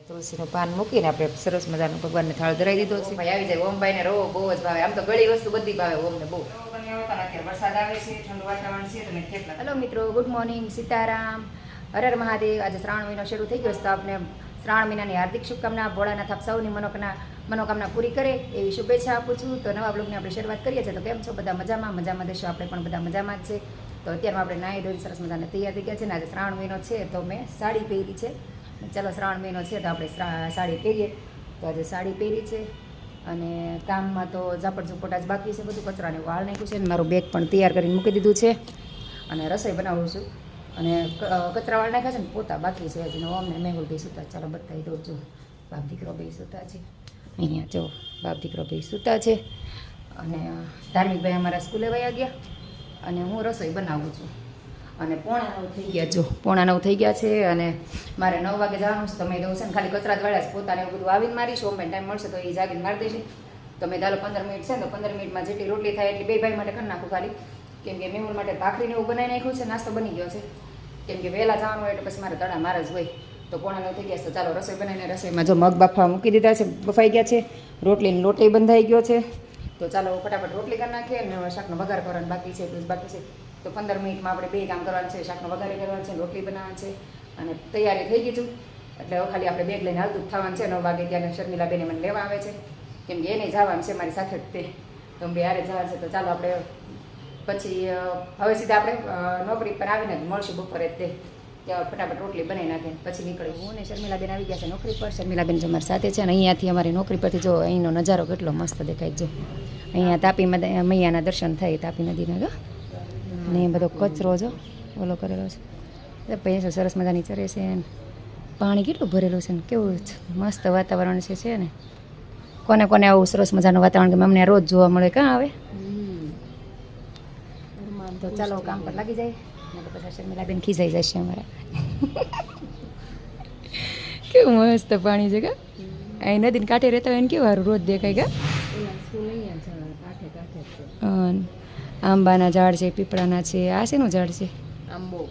તુલસીનું પાન મૂકીને આપણે સરસ મજાનું ભગવાનને થાળ ધરાવી દીધો છે. ભાઈ આવી જાય. ઓમભાઈને રવો બહુ જ ભાવે. આમ તો ગળી વસ્તુ બધી ભાવે ઓમને બહુ. વરસાદ આવે છે, ઠંડુ વાતાવરણ છે. તમે થેપલા. હેલો મિત્રો, ગુડ મોર્નિંગ, સીતારામ, હર હર મહાદેવ. આજે શ્રાવણ મહિનો શરૂ થઈ ગયો છે, તો આપણે શ્રાવણ મહિનાની હાર્દિક શુભકામના. ભોળાનાથ આપ સૌની મનોકામના પૂરી કરે એવી શુભેચ્છા આપું છું. તો નવા બ્લોગની આપણે શરૂઆત કરીએ છીએ. તો કેમ છો બધા? મજામાં દેશો. આપણે પણ બધા મજામાં જ છે. તો અત્યારમાં આપણે નાહી ધોઈ સરસ મજાને તૈયાર થઈ ગયા છે ને આજે શ્રાવણ મહિનો છે, તો મેં સાડી પહેરી છે. ચાલો શ્રાવણ મહિનો છે તો આપણે સાડી પહેરીએ. તો આજે સાડી પહેરી છે અને કામમાં તો ઝાપટ ઝુપટ જ બાકી છે. બધું કચરાને વાળ નાખ્યું છે. મારું બેગ પણ તૈયાર કરીને મૂકી દીધું છે અને રસોઈ બનાવું છું. અને કચરા વાળ નાખ્યા છે ને પોતા બાકી છે હજી. અમને મેહુલ ભાઈ સૂતા. ચાલો બતાવી દઉં છું. બાપ દીકરો ભાઈ સૂતા છે. અહીંયા જો બાપ દીકરો ભાઈ સૂતા છે અને ધાર્મિક ભાઈ અમારા સ્કૂલે વયા ગયા અને હું રસોઈ બનાવું છું. અને પોણા 9 થઈ ગયા. જો પોણા 9 થઈ ગયા છે અને મારે 9 વાગે જવાનું છે. તો મેં દઉં છે ને ખાલી કચરા જ વાળ્યા છે. પોતાને એવું બધું આવીને મારીશું. અમે ટાઈમ મળશે તો એ જાગીને મારી દઈશું. તો મેં ચાલો 15 મિનિટ છે ને, તો 15 મિનિટમાં જેટલી રોટલી થાય એટલી બે ભાઈ માટે કરી નાખું ખાલી. કેમ કે મેહુલ માટે ભાખરીને એવું બનાવી નાખ્યું છે. નાસ્તો બની ગયો છે. કેમ કે વહેલા જવાનું હોય એટલે પછી મારે તળા મારા જ હોય. તો પોણા 9 થઈ ગયા છે. તો ચાલો રસોઈ બનાવીને રસોઈમાં જો મગ બાફવા મૂકી દીધા છે, બફાઈ ગયા છે. રોટલીને લોટલી બંધાઈ ગયો છે. તો ચાલો ફટાફટ રોટલી કરી નાખીએ અને શાકનો વઘાર કરવાનો બાકી છે. તો 15 મિનિટમાં આપણે બે કામ કરવાનું છે. શાકનો વઘાર કરવાનું છે, રોટલી બનાવવાની છે અને તૈયારી થઈ ગઈ છું. એટલે હવે ખાલી આપણે બેગ લઈને હાલતું થવાનું છે. 9 વાગે ત્યાં શર્મિલા બેને મને લેવા આવે છે. કેમ કે એને જવાનું છે મારી સાથે જ તે. તો બે હારે જવાનું છે. તો ચાલો આપણે પછી હવે સીધા આપણે નોકરી પર આવીને જ મળશું બપોરે તે. ત્યાં ફટાફટ રોટલી બનાવી નાખીને પછી નીકળી. હું ને શર્મિલાબેન આવી ગયા છે નોકરી પર. શર્મિલાબેન જો મારી સાથે છે અને અહીંયાથી અમારી નોકરી પરથી જો અહીંનો નજારો કેટલો મસ્ત દેખાય. જો અહીંયા તાપી મૈયાના દર્શન થાય તાપી નદીના. જો અને એ બધો કચરો જો ઓલો કરેલો છે. ભેંસો સરસ મજાની ચરે છે. પાણી કેટલું ભરેલું છે ને કેવું મસ્ત વાતાવરણ છે ને. કોને કોને આવું સરસ મજાનું વાતાવરણ કે અમને રોજ જોવા મળે? કાં આવે? તો ચાલો કામ પર લાગી જાય. તો પછી શર્મિલાબેન ખીજાઈ જશે અમારા. કેવું મસ્ત પાણી છે. કા અહીં નદીને કાંઠે રહેતા હોય ને કેવું સારું રોજ દેખાય. કા આંબાના ઝાડ છે, પીપળાના છે. આ શેનું ઝાડ છે?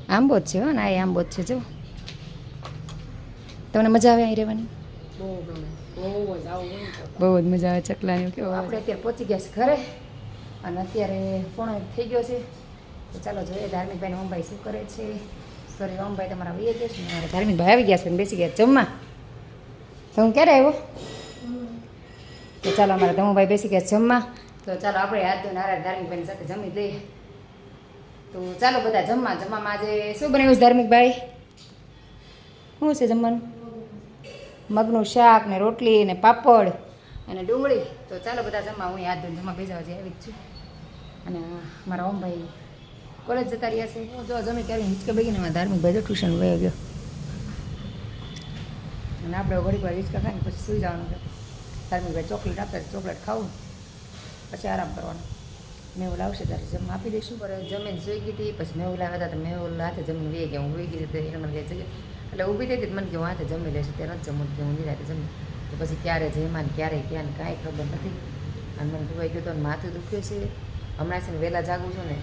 આંબો જ છે. હો ને આ આંબો જ છે. જો તમને મજા આવે અહીં રહેવાની? બહુ જ મજા આવે. ચકલાની કેવું. આપણે અત્યારે પહોંચી ગયા છે ઘરે અને અત્યારે પોણો થઈ ગયો છે. તો ચાલો જોઈએ ધાર્મિકભાઈને ઓમભાઈ શું કરે છે. સોરી ઓમભાઈ તમારા આવી ગયા છે ને મારા ધાર્મિકભાઈ આવી ગયા છે ને બેસી ગયા જમવા. તો હું ક્યારે આવ્યો? તો ચાલો અમારા ધમુભાઈ બેસી ગયા જમવા. તો ચાલો આપણે હાથ ધોઈને નારાયણ ધાર્મિકભાઈની સાથે જમી લઈએ. તો ચાલો બધા જમવામાં આજે શું બનાવ્યું છે ધાર્મિકભાઈ? શું છે જમવાનું? મગનું શાક ને રોટલી ને પાપડ અને ડુંગળી. તો ચાલો બધા જમવા. હું હાથ ધોઈને જમવા બેસવા જે આવી જ છું. અને મારા ઓમભાઈ કોલેજ જતા રહ્યા છે. હું જો જમી ક્યારે હિંચકે બેગીને મારા ધાર્મિકભાઈ જો ટ્યુશન વહી ગયો અને આપણે ઘડીક વાર હિંચકા ખાઈને પછી સુઈ જવાનું છે. ધાર્મિકભાઈ ચોકલેટ આપે, ચોકલેટ ખાવું પછી આરામ કરવાનો. મેહુલ આવશે ત્યારે જમવા આપી દઈશું. પર જમીને સુઈ ગઈ હતી. પછી મેહુલ આવ્યા હતા તો મેહુલ હાથે જમીને વે ગયા. હું વે ગઈ હતી એને મને જગ્યા એટલે ઊભી થઈ હતી મને કે હું હાથે જમી લઈશું. ત્યાં નથી જમવું હું નિરાતે જમી. તો પછી ક્યારે જઈમાં ક્યારે ક્યાં કાંઈ ખબર નથી. અને મને ધોવાઈ ગયું તો માથું દુખે છે. હમણાં છે ને વહેલા જાગું છું ને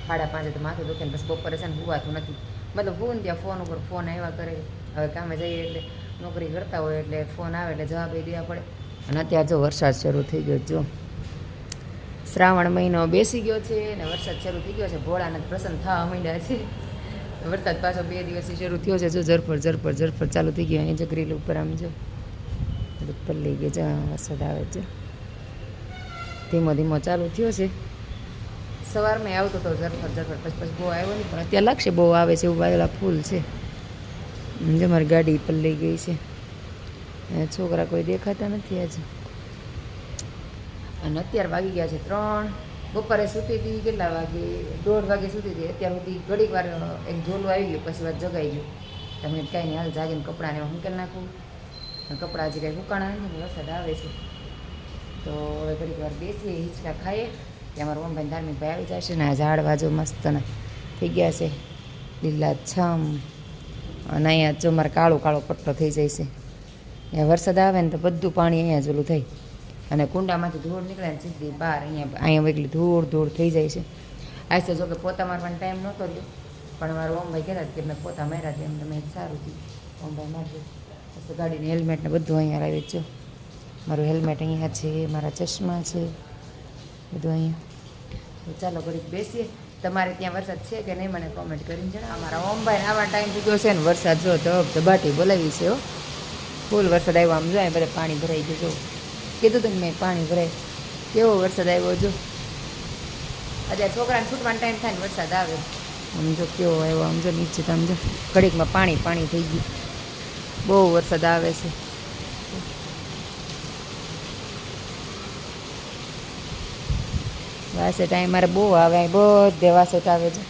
5:30 તો માથું દુખે ને પછી બપોરે છે ને હુવાતું નથી. મતલબ હું ત્યાં ફોન ઉપર ફોન આવ્યા કરે. હવે કામે જઈએ એટલે નોકરી કરતા હોય એટલે ફોન આવે એટલે જવાબ એ દેવા પડે. અને અત્યારે જો વરસાદ શરૂ થઈ ગયો. જો શ્રાવણ મહિનો બેસી ગયો છે ને વરસાદ શરૂ થઈ ગયો છે. ભોળાનાથ પ્રસન્ન થવા માંડ્યા છે. વરસાદ પાછો 2 દિવસથી શરૂ થયો છે. જો ઝરફર ચાલુ થઈ ગયો. અહીં જો ગ્રીલ ઉપર આમ જો ઉપર લઈ ગયો. જ્યાં વરસાદ આવે છે ધીમો ધીમો ચાલુ થયો છે. સવારમાં આવતો હતો ઝરફર પછી બહુ આવ્યો નહીં પણ અત્યારે લાગશે બહુ આવે છે. એવું વાયેલા ફૂલ છે. જો મારી ગાડી પર લઈ ગઈ છે. છોકરા કોઈ દેખાતા નથી આજે. અને અત્યારે વાગી ગયા છે 3. બપોરે સૂતી હતી કેટલા વાગે? 1:30 વાગે સૂતી હતી. અત્યાર સુધી ઘડીક વાર એક ઝોલું આવી ગયું પછી વાત જગાઈ ગયું. તમને કાંઈ નહીં હાલ જાગીને કપડાને મૂકી નાખું. કપડાં હજી કાંઈ ઉકાણા નથી. વરસાદ આવે છે તો હવે ઘડીક વાર બેસીએ હિંચકા ખાઈએ. ત્યાં મારા ઓમભાઈ ધાર્મિકભાઈ આવી જશે ને આ ઝાડવા જો મસ્તના થઈ ગયા છે લીલા છમ. અને અહીંયા જો મારે કાળો પટ્ટો થઈ જાય છે. અહીંયા વરસાદ આવે ને તો બધું પાણી અહીંયા જ ઓલું થાય અને કુંડામાંથી ધૂળ નીકળે ને સીધી બહાર અહીંયા એકલી ધૂળ થઈ જાય છે. આજ તો જો કે પોતા મારવાનો ટાઈમ નહોતો રહ્યો પણ મારો ઓમભાઈ કહેતા કે મેં પોતા માર્યા છે એમ તમે સારું થયું. ઓમભાઈ મારજો ગાડીનું હેલ્મેટ ને બધું અહીંયા લાવી જો. મારું હેલ્મેટ અહીંયા છે, મારા ચશ્મા છે, બધું અહીંયા. તો ચાલો ઘડીક બેસીએ. તમારે ત્યાં વરસાદ છે કે નહીં મને કોમેન્ટ કરીને જણાવો. અમારા ઓમભાઈ આવા ટાઈમ થઈ ગયો છે ને વરસાદ જો તો ધબાટી બોલાવી છે હો. ફૂલ વરસાદ આવ્યો. આમ જો બધે પાણી ભરાઈ ગયું. જો કીધું હતું મેં પાણી ભરાય. કેવો વરસાદ આવ્યો જો. અત્યારે છોકરાને છૂટવાનો ટાઈમ થાય ને વરસાદ આવે. આમ જો કેવો આવ્યો. આમ જો નીચે તો આમ જો ઘડીકમાં પાણી થઈ ગયું. બહુ વરસાદ આવે છે. વાસેટ અહીં મારે બહુ આવે. અહીં બધે વાસેટ આવે છે.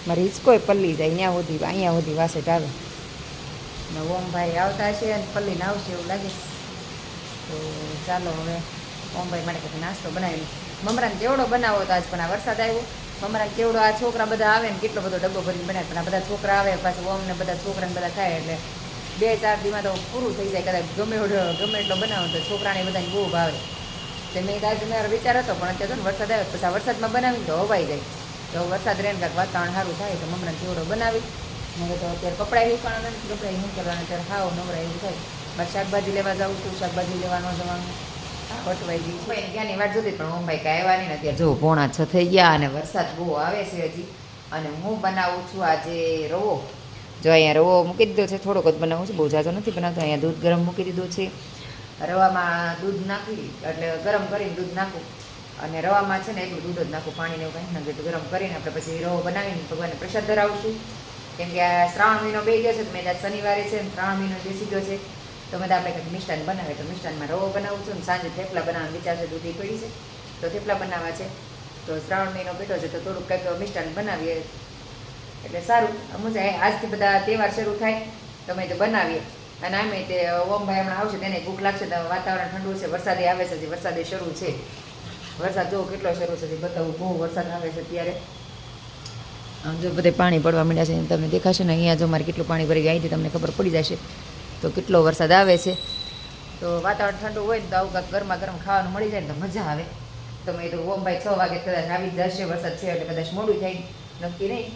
મારે હિંચકોય પલ્લી જાય અહીંયા સુધી વાસેટ આવે. ને ઓમભાઈ આવતા છે અને પલ્લીને આવશે એવું લાગે. તો ચાલો હવે ઓમભાઈ માટે કંઈક નાસ્તો બનાવી. મમરાને કેવડો બનાવો તો આજ પણ આ વરસાદ આવ્યો. મમરાને કેવડો આ છોકરા બધા આવે ને કેટલો બધો ડબ્બો ભરીને બનાવે. પણ આ બધા છોકરા આવે પાછું ઓમને બધા છોકરાને બધા ખાય એટલે 2-4 દીમાં તો પૂરું થઈ જાય. કદાચ ગમે એટલો બનાવો તો છોકરાને બધાને બહુ ભાવે. તે મેં આજે મારો વિચાર હતો પણ અત્યારે તો વરસાદ આવ્યો પછી આ વરસાદમાં બનાવીને તો હવાઈ જાય. તો વરસાદ રહે ને કાંઈક વાતાવરણ સારું થાય તો મમરાને કેવડો બનાવી. મને તો અત્યારે કપડાં પણ કપડાં શું કરવાના અત્યારે હાવ નવરા એવું થાય. બાદ શાકભાજી લેવા જાઉં છું. શાકભાજી લેવા ન જવાનું વટવાઈ ગઈ છે. ક્યાંની વાત જોતી પણ ઓમભાઈ કાંઈ આવ્યા નહીં. અત્યારે જો 5:45 થઈ ગયા અને વરસાદ બહુ આવે છે હજી. અને હું બનાવું છું આજે રવો. જો અહીંયા રવો મૂકી દીધો છે. થોડોક જ બનાવું છું, બહુ ઝાઝો નથી બનાવતો. અહીંયા દૂધ ગરમ મૂકી દીધું છે. રવામાં દૂધ નાખી એટલે ગરમ કરીને દૂધ નાખું. અને રવામાં છે ને એટલું દૂધ જ નાખું, પાણીને એવું કંઈ નાખું. ગરમ કરીને આપણે પછી રવો બનાવીને ભગવાનને પ્રસાદ ધરાવશું. કેમ કે આ શ્રાવણ મહિનો બે ગયો છે તો મેં આજ શનિવારે છે ને શ્રાવણ મહિનો બેસી ગયો છે તો મેં આપણે કંઈક મિષ્ટાન બનાવે તો મિષ્ટાનમાં રવો બનાવું છું. ને સાંજે થેપલા બનાવવાનો વિચાર છે. દૂધી પડી છે તો થેપલા બનાવવા છે. તો શ્રાવણ મહિનો બેઠો છે તો થોડુંક કંઈક મિષ્ટાન બનાવીએ એટલે સારું. મજા આજથી બધા તહેવાર શરૂ થાય તો અમે તો બનાવીએ. અને આમે તે ઓમભાઈ હમણાં આવશે તેને ભૂખ લાગશે તો વાતાવરણ ઠંડુ છે. વરસાદે આવે છે. વરસાદે શરૂ છે. વરસાદ જો કેટલો શરૂ છે બતાવું. બહુ વરસાદ આવે છે અત્યારે. આમ જો બધે પાણી પડવા માંડ્યા છે. તમને દેખાશે ને અહીંયા જો મારે કેટલું પાણી ભરી ગયા અહીંથી તમને ખબર પડી જશે તો કેટલો વરસાદ આવે છે. તો વાતાવરણ ઠંડુ હોય ને તો આવું કાંઈક ગરમા ગરમ ખાવાનું મળી જાય ને તો મજા આવે. તો મેં તો ઓમભાઈ 6 વાગે કદાચ આવી જ જશે. વરસાદ છે એટલે કદાચ મોડું થાય નક્કી નહીં.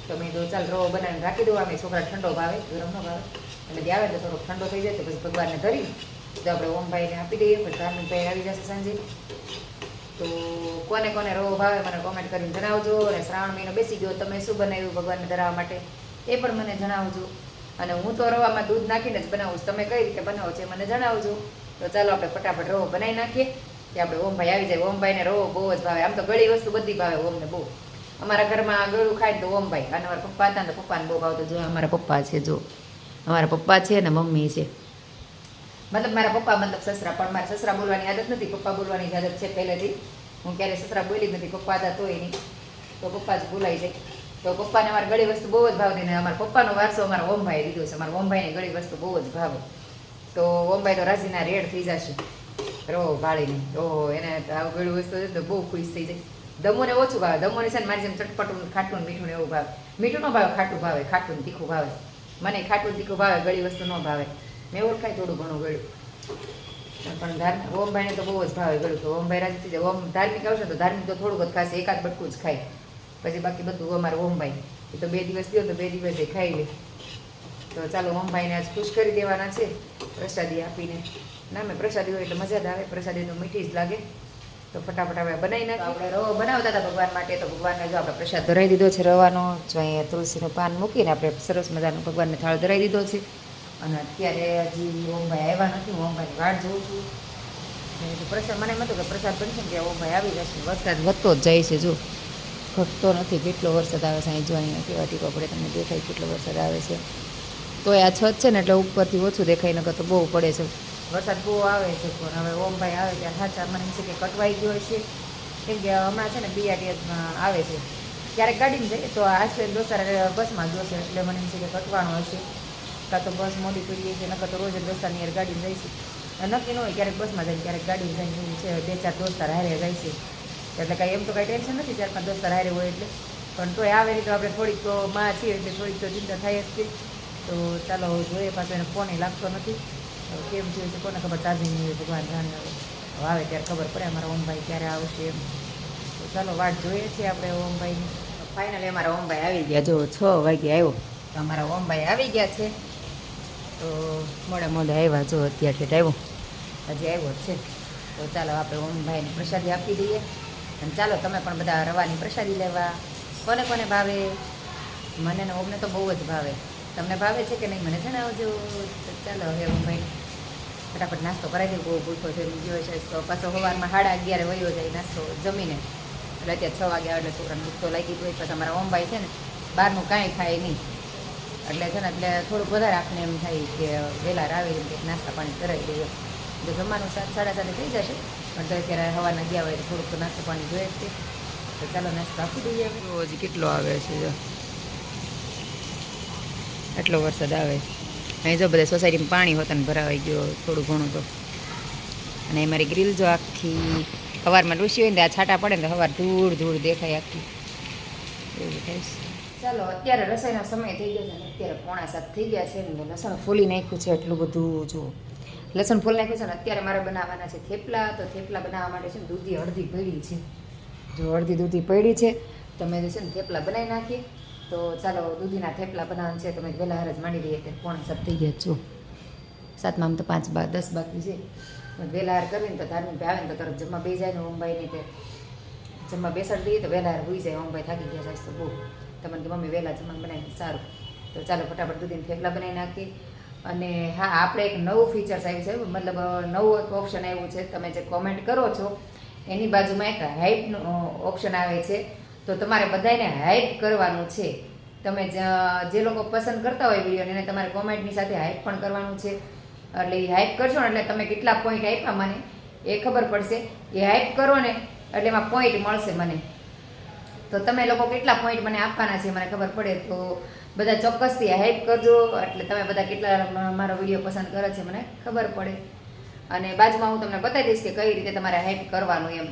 તો મેં તો ચાલ રવો બનાવીને રાખી દઉં. અમે છોકરા ઠંડો ભાવે, ગરમ ન ભાવે. એટલે જે આવે તો થોડોક ઠંડો થઈ જાય તો પછી ભગવાનને ધરી તો આપણે ઓમભાઈને આપી દઈએ. પછી ધાર્મિકભાઈ આવી જશે સાંજે. તો કોને કોને રવો ભાવે મને કોમેન્ટ કરીને જણાવજો. અને શ્રાવણ મહિનો બેસી ગયો તમે શું બનાવ્યું ભગવાનને ધરાવવા માટે એ પણ મને જણાવજો. અને હું તો રવામાં દૂધ નાખીને જ બનાવું છું. તમે કઈ રીતે બનાવો છો મને જણાવજો. તો ચાલો આપણે ફટાફટ રવો બનાવી નાખીએ કે આપણે ઓમભાઈ આવી જાય. ઓમભાઈને રવો બહુ જ ભાવે. આમ તો ગળી વસ્તુ બધી ભાવે ઓમને બહુ. અમારા ઘરમાં ગળું ખાય તો ઓમભાઈ. અને અમારા પપ્પા હતા ને તો પપ્પાને બહુ ભાવતું. જો અમારા પપ્પા છે, જો અમારા પપ્પા છે ને મમ્મી છે. મતલબ મારા પપ્પા મતલબ સસરા. પણ મારા સસરા બોલવાની આદત નથી, પપ્પા બોલવાની જ આદત છે પહેલેથી. હું ક્યારેય સસરા બોલી જ નથી. પપ્પા હતા તોય નહીં તો પપ્પા જ બોલાઈ જાય. તો પપ્પાને અમારી ગળી વસ્તુ બહુ જ ભાવતી. ને અમારા પપ્પાનો વારસો અમારા ઓમભાઈ દીધો છે. અમારા ઓમભાઈને ગળી વસ્તુ બહુ જ ભાવે. તો ઓમભાઈ તો રાજીના રેડ થઈ જશે રવો ભાળીને. ઓહો એને આવું ગળી વસ્તુ તો બહુ ખુશ થઈ જાય. દમોને ઓછું ભાવે. દમોને છે ને મારી જેમ ચટપટું ખાટું મીઠું ને એવું ભાવે. મીઠું ન ભાવે, ખાટું ભાવે. ખાટું તીખું ભાવે. મને ખાટું તીખું ભાવે, ગળી વસ્તુ ન ભાવે. મેં ઓળખાય થોડું ઘણું ગળ્યું. પણ ધાર્મિક ઓમભાઈને તો બહુ જ ભાવે ગળ્યું. તો ઓમભાઈ રાજી થઈ જાય. ઓમ ધાર્મિક આવશે તો ધાર્મિક તો થોડુંક જ ખાશે. એકાદ બટકું જ ખાય. પછી બાકી બધું અમારે ઓમભાઈ એ તો 2 દિવસ થયો તો 2 દિવસે ખાઈ લે. તો ચાલો ઓમભાઈને આજ ખુશ કરી દેવાના છે પ્રસાદી આપીને. ના મેં પ્રસાદી હોય એટલે મજા જ આવે. પ્રસાદી તો મીઠી જ લાગે. તો ફટાફટ આપણે બનાવી નાખીએ. આપણે રવો બનાવતા હતા ભગવાન માટે. તો ભગવાનને જો આપણે પ્રસાદ ધરાવી દીધો છે રવાનો. જો અહીંયા તુલસીનું પાન મૂકીને આપણે સરસ મજાનું ભગવાનને થાળ ધરાવી દીધો છે. અને અત્યારે હજી ઓમભાઈ આવ્યા નથી. હું ઓમભાઈની વાટ જોઉં છું. પ્રસાદ મને એમ હતું કે પ્રસાદ બનશે ને ત્યાં ઓમભાઈ આવી જશે. વરસાદ વધતો જ જાય છે. જો ઘટતો નથી. કેટલો વરસાદ આવે છે અહીં. જો અહીંયા કેવા ટીપા પડે તમને દેખાય કેટલો વરસાદ આવે છે. તો આ છત છે ને એટલે ઉપરથી ઓછું દેખાય. નકર તો બહુ પડે છે. વરસાદ બહુ આવે છે. પણ હવે ઓમભાઈ આવે ત્યારે સાચા મને છે કે કટવાઈ ગયો હશે. કેમ કે હમણાં છે ને BRTSમાં આવે છે. ક્યારેક ગાડીમાં જઈએ તો આશરે દોસ્તાર બસમાં જોશે એટલે મને એમ છે કે કટવાનો હશે. કાં તો બસ મોડી પડીએ છે. નકર તો રોજ જ દોસ્તારની યાર ગાડીમાં જાય છે. નક્કી ન હોય. ક્યારેક બસમાં જાય, ક્યારેક ગાડીમાં જાય છે. 2-4 દોસ્તાર હારે જાય છે. એટલે કાંઈ એમ તો કાંઈ ટેન્શન નથી 4-5 દોસ્તાર હારે હોય એટલે. પણ તોય આવે નહીં તો આપણે થોડીક તો માં છીએ એટલે થોડીક તો ચિંતા થાય જ છે. તો ચાલો જોઈએ. પાછો એને ફોન લાગતો નથી. કેમ થયું છે કોને ખબર. ચાર્જિંગ નહીં ભગવાન જાણે. હવે આવે ત્યારે ખબર પડે અમારા ઓમભાઈ ક્યારે આવશે એમ. તો ચાલો વાટ જોઈએ છીએ આપણે ઓમભાઈની. ફાઇનલી અમારા ઓમભાઈ આવી ગયા. જો 6 વાગે આવ્યો તો અમારા ઓમભાઈ આવી ગયા છે. તો તો મોડા આવ્યા જો અત્યારે ઠેઠ આવ્યો હજી આવ્યો જ છે. તો ચાલો આપણે ઓમભાઈને પ્રસાદી આપી દઈએ અને ચાલો તમે પણ બધા રવાની પ્રસાદી લેવા. કોને કોને ભાવે? મને ને ઓમને તો બહુ જ ભાવે. તમને ભાવે છે કે નહીં મને જણાવજો. તો ચાલો હવે ઓમભાઈ ફટાફટ નાસ્તો કરાવી દઉં. બહુ ભૂખો થઈ ગયો છે તો પાછો સવારમાં 11:30 વયો જાય નાસ્તો જમીને. એટલે અત્યારે 6 વાગ્યા એટલે છોકરાને ભૂખ તો લાગી હોય. પછી અમારા ઓમભાઈ છે ને બહારનું કાંઈ ખાય નહીં એટલે છે ને એટલે થોડુંક વધારે આપણે એમ થાય કે વહેલા આવી એમ કંઈક નાસ્તા પાણી કરાવી દઈએ. તો જમવાનું 7:30 થઈ જશે પણ તો અત્યારે હવાના ગયા હોય તો થોડુંક તો નાસ્તો પાણી જોઈએ જ છે. તો ચાલો નાસ્તો આપી દઈએ. હજી કેટલો આવે છે જો એટલો વરસાદ આવે. અહીં જો બધા સોસાયટીમાં પાણી હોતા ને ભરાવાઈ ગયો થોડું ઘણું તો. અને મારી ગ્રીલ જો આખી સવારમાં લૂસી હોય ને આ છાંટા પડે ને સવાર ધૂળ ધૂળ દેખાય આખી એવું થાય છે. ચાલો અત્યારે રસોઈનો સમય થઈ ગયો છે ને અત્યારે 6:45 થઈ ગયા છે ને લસણ ફૂલી નાખ્યું છે એટલું બધું જુઓ. લસણ ફૂલ નાખ્યું છે ને અત્યારે મારે બનાવવાના છે થેપલા. તો થેપલા બનાવવા માટે છે ને દૂધી અડધી પડી છે. જો અડધી દૂધી પડી છે તમે જે છે ને થેપલા બનાવી નાખીએ. તો ચાલો દૂધીના થેપલા બનાવવાનું છે. તમે વહેલા હાર જ માંડી દઈએ ત્યારે 6:45 થઈ ગયા છો. 7માં આમ તો 5-10 બાકી છે. વહેલા હાર કરીને તો ધાર્મિક ભાવે ને તો તરત જમવા બેસી જાય ને ઓમભાઈને તે જમવા બેસાડી દઈએ તો વહેલા હાર હોઈ જાય. ઓમભાઈ થાકી ગયા જાય તો બહુ તમને કે મમ્મી વહેલા જમવા બનાવી સારું. તો ચાલો ફટાફટ દૂધીને થેપલા બનાવી નાખીએ. અને હા આપણે એક નવું ફીચર્સ આવ્યું છે મતલબ નવું એક ઓપ્શન આવ્યું છે. તમે જે કોમેન્ટ કરો છો એની બાજુમાં એક હાઇપનું ઓપ્શન આવે છે. તો તમારે બધાને હાઇપ કરવાનું છે. તમે જે લોકો પસંદ કરતા હોય વિડીયોને એને તમારે કોમેન્ટની સાથે હાઇપ પણ કરવાનું છે. એટલે એ હાઇપ કરશો ને એટલે તમે કેટલા પોઈન્ટ આપ્યા મને એ ખબર પડશે. એ હાઇપ કરો ને એટલે એમાં પોઈન્ટ મળશે મને. તો તમે લોકો કેટલા પોઈન્ટ મને આપવાના છે મને ખબર પડે. તો બધા ચોક્કસથી હાઇપ કરજો એટલે તમે બધા કેટલા મારો વિડીયો પસંદ કરે છે મને ખબર પડે. અને બાજુમાં હું તમને બતાવી દઈશ કે કઈ રીતે તમારે હાઇપ કરવાનું એમ.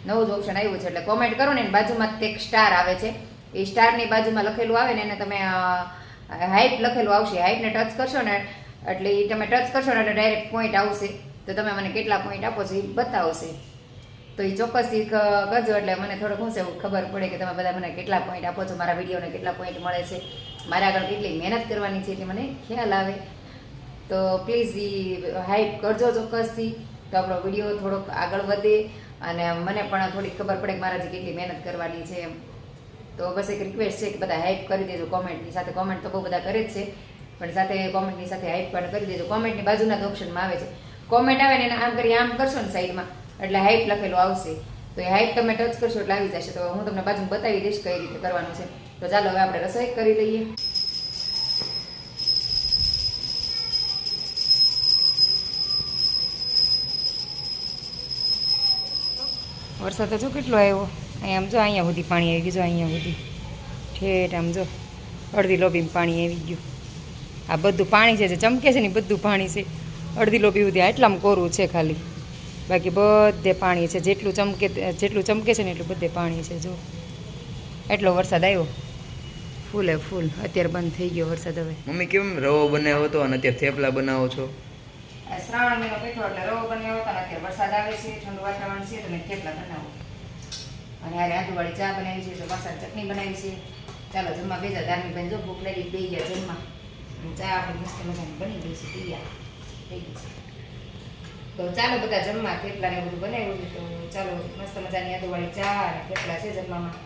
નવું જ ઓપ્શન આવ્યું છે એટલે કોમેન્ટ કરો ને એની બાજુમાં એક સ્ટાર આવે છે. એ સ્ટારની બાજુમાં લખેલું આવે ને એને તમે હાઇપ લખેલું આવશે. હાઇપને ટચ કરશો ને એટલે એ તમે ટચ કરશો ને એટલે ડાયરેક્ટ પોઈન્ટ આવશે. તો તમે મને કેટલા પોઈન્ટ આપો છો એ બતાવશે. તો એ ચોક્કસથી કરજો એટલે મને થોડુંક શું છે એવું ખબર પડે કે તમે બધા મને કેટલા પોઈન્ટ આપો છો. મારા વિડીયોને કેટલા પોઈન્ટ મળે છે. મારે આગળ કેટલી મહેનત કરવાની છે એટલે મને ખ્યાલ આવે. તો પ્લીઝ એ હાઇપ કરજો ચોક્કસથી. તો આપણો વિડીયો થોડોક આગળ વધે અને મને પણ થોડીક ખબર પડે કે મારાથી કેટલી મહેનત કરવાની છે એમ. તો બસ એક રિક્વેસ્ટ છે કે બધા હાઇપ કરી દેજો કોમેન્ટની સાથે. કોમેન્ટ તો બહુ બધા કરે જ છે પણ સાથે કોમેન્ટની સાથે હાઇપ પણ કરી દેજો. કોમેન્ટની બાજુના જ ઓપ્શનમાં આવે છે. કોમેન્ટ આવે ને એને આમ કરી આમ કરશો ને સાઈડમાં એટલે હાઇપ લખેલું આવશે. તો એ હાઇપ તમે ટચ કરશો એટલે આવી જશે. તો હું તમને બાજુ બતાવી દઈશ કઈ રીતે કરવાનું છે. તો ચાલો હવે આપણે રસોઈ કરી લઈએ. વરસાદ તો જો કેટલો આવ્યો. અહીંયા આમ જો અહીંયા સુધી પાણી આવી ગયું. જો અહીંયા સુધી ઠેઠ આમ જો અડધી લોબીમાં પાણી આવી ગયું. આ બધું પાણી છે જે ચમકે છે ને બધું પાણી છે. અડધી લોબી સુધી એટલામાં કોરું છે ખાલી. બાકી બધે પાણી છે. જેટલું ચમકે છે ને એટલું બધે પાણી છે. જો એટલો વરસાદ આવ્યો ફૂલે ફૂલ. અત્યારે બંધ થઈ ગયો વરસાદ હવે. મમ્મી કેમ રવો બનાવ્યો હતો અને અત્યારે થેપલા બનાવો છો? શ્રાવણ મહિનો બેઠો એટલે રવો બનાવ્યો હતો અને અત્યારે વરસાદ આવે છે ઠંડુ વાતાવરણ છે તો મેં થેપલા બનાવો. અને યારે આદુવાળી ચા બનાવી છે તો મસાલા ચટણી બનાવી છે. ચાલો જમવા બેજા. ધાર્મિક બેન જો ભૂખ લાગી બે ગયા જમવા. ચા આપણી મસ્ત મજાની બની ગઈ છે તૈયાર થઈ ગઈ છે. તો ચાલો બધા જમવા. થેપલા ને બધું બનાવ્યું છે તો ચાલો મસ્ત મજાની આદુવાળી ચા અને થેપલા છે જમવામાં.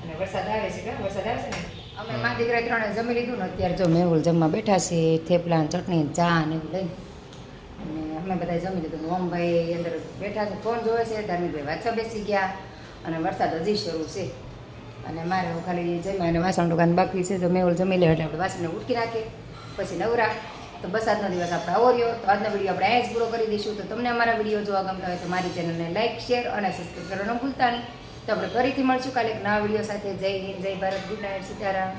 અને વરસાદ આવે છે. કે વરસાદ આવે છે ને અમે મા દીકરા ત્રણે જમી લીધું ને અત્યારે જો મેહુલ જમવા બેઠા છે. થેપલા ચટણી ચા ને એવું લઈને અને અમે બધા જમી લીધું. ઓમભાઈ અંદર બેઠા છે ફોન જોવે છે. ધાર્મિકભાઈ વાંચવા બેસી ગયા અને વરસાદ હજી શરૂ છે. અને મારે ખાલી જમ્યા અને વાસણ દુકાન બાકી છે. તો મેહુલ જમી લે એટલે આપણે વાસણને ઉટકી નાખીએ પછી નવરા. તો બસ આજનો દિવસ આપણે આવો રહ્યો. તો આજનો વિડીયો આપણે અહીંયા જ પૂરો કરી દઈશું. તો તમને અમારા વિડીયો જોવા ગમતા હોય તો મારી ચેનલને લાઈક શેર અને સબસ્ક્રાઈબ કરવાનું ભૂલતા નહીં. તો આપણે ફરીથી મળશું કાલે એક નવા વિડીયો સાથે. જય હિન્દ, જય ભારત, ગુડ નાઇટ, સીતારામ.